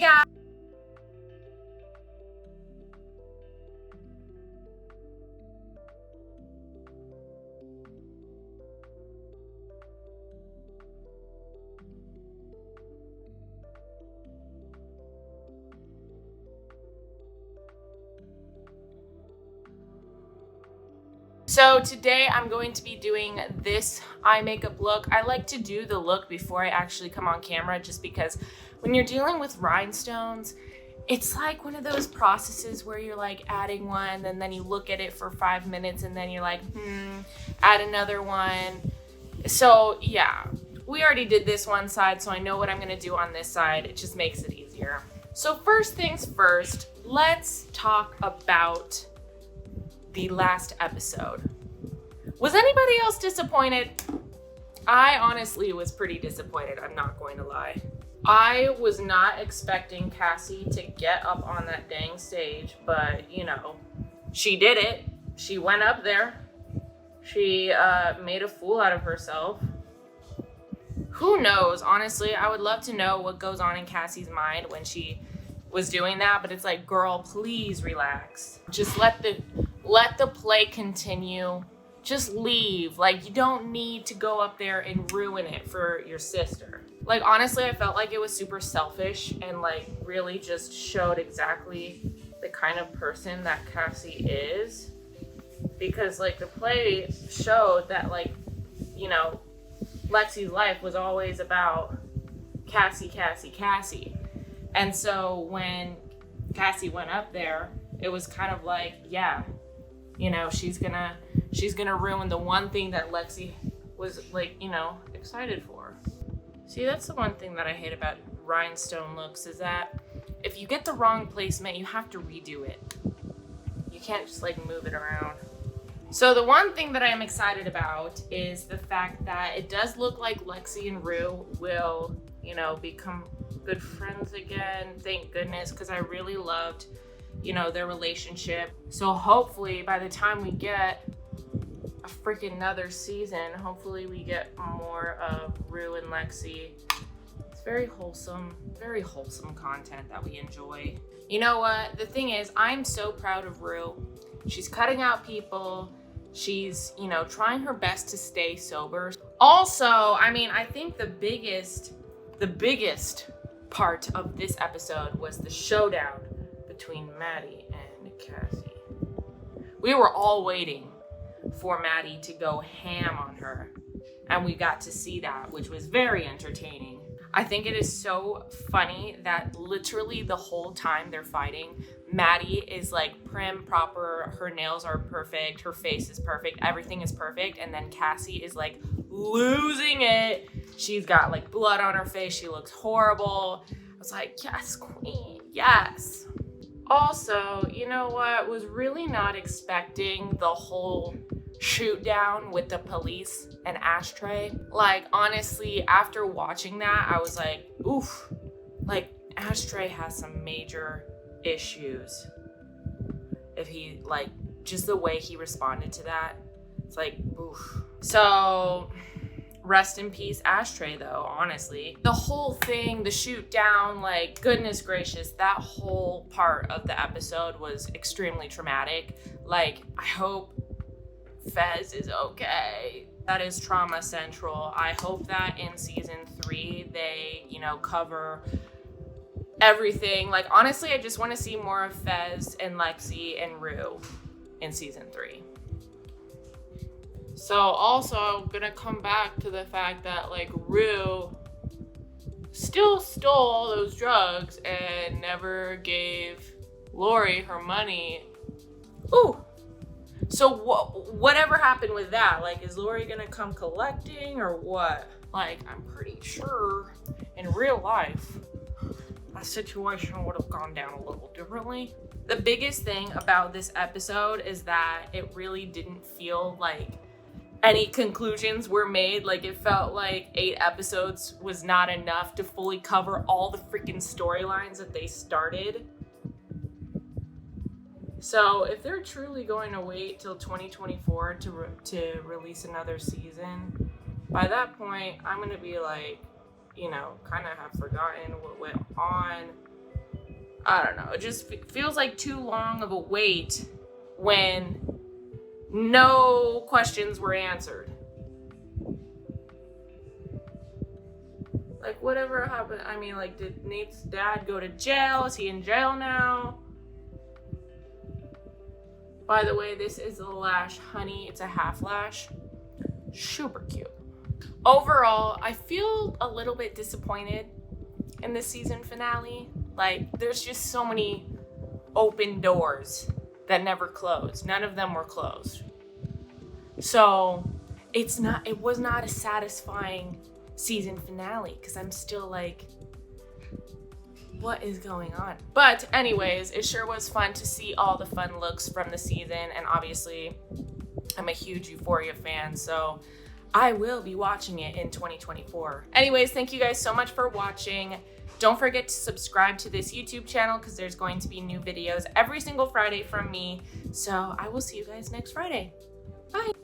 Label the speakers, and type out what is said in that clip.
Speaker 1: ya! So today I'm going to be doing this eye makeup look. I like to do the look before I actually come on camera just because when you're dealing with rhinestones, it's like one of those processes where you're like adding one and then you look at it for 5 minutes and then you're like, add another one. So yeah, we already did this one side, so I know what I'm gonna do on this side. It just makes it easier. So first things first, let's talk about the last episode. Was anybody else disappointed? I honestly was pretty disappointed, I'm not going to lie. I was not expecting Cassie to get up on that dang stage, but you know, she did it. She went up there. She made a fool out of herself. Who knows? Honestly, I would love to know what goes on in Cassie's mind when she was doing that, but it's like, girl, please relax. Just let the play continue. Just leave. Like, you don't need to go up there and ruin it for your sister. Like, honestly, I felt like it was super selfish and like really just showed exactly the kind of person that Cassie is. Because like the play showed that, like, you know, Lexi's life was always about Cassie. And so when Cassie went up there, it was kind of like, yeah, you know, she's gonna ruin the one thing that Lexi was like, you know, excited for. See, that's the one thing that I hate about rhinestone looks, is that if you get the wrong placement, you have to redo it. You can't just like move it around. So the one thing that I am excited about is the fact that it does look like Lexi and Rue will, you know, become good friends again. Thank goodness, because I really loved, you know, their relationship. So hopefully by the time we get a freaking another season, hopefully we get more of Rue and Lexi. It's very wholesome content that we enjoy. You know what? The thing is, I'm so proud of Rue. She's cutting out people. She's, you know, trying her best to stay sober. Also, I mean, I think the biggest part of this episode was the showdown between Maddie and Cassie. We were all waiting for Maddie to go ham on her, and we got to see that, which was very entertaining. I think it is so funny that literally the whole time they're fighting, Maddie is like prim, proper, her nails are perfect, her face is perfect, everything is perfect, and then Cassie is like losing it. She's got like blood on her face, she looks horrible. I was like, yes, queen, yes. Also, you know what, was really not expecting the whole shoot down with the police and Ashtray. Like, honestly, after watching that, I was like, oof, like Ashtray has some major issues. If he, like, just the way he responded to that, it's like, oof. So rest in peace, Ashtray, though, honestly. The whole thing, the shoot down, like, goodness gracious, that whole part of the episode was extremely traumatic. Like, I hope Fez is okay. That is trauma central. I hope that in season 3, they, you know, cover everything. Like, honestly, I just want to see more of Fez and Lexi and Rue in season 3. So also gonna come back to the fact that like Rue still stole all those drugs and never gave Lori her money. Ooh. So whatever happened with that? Like, is Lori gonna come collecting or what? Like, I'm pretty sure in real life, that situation would have gone down a little differently. The biggest thing about this episode is that it really didn't feel like any conclusions were made. Like, it felt like 8 episodes was not enough to fully cover all the freaking storylines that they started. So if they're truly going to wait till 2024 to release another season, by that point, I'm going to be like, you know, kind of have forgotten what went on. I don't know. It just feels like too long of a wait when no questions were answered. Like, whatever happened? I mean, like, did Nate's dad go to jail? Is he in jail now? By the way, this is the lash honey. It's a half lash. Super cute. Overall, I feel a little bit disappointed in the season finale. Like, there's just so many open doors that never closed. None of them were closed. So it was not a satisfying season finale, because I'm still like, what is going on? But anyways, it sure was fun to see all the fun looks from the season, and obviously I'm a huge Euphoria fan, so I will be watching it in 2024. Anyways, thank you guys so much for watching. Don't forget to subscribe to this YouTube channel, because there's going to be new videos every single Friday from me. So I will see you guys next Friday. Bye.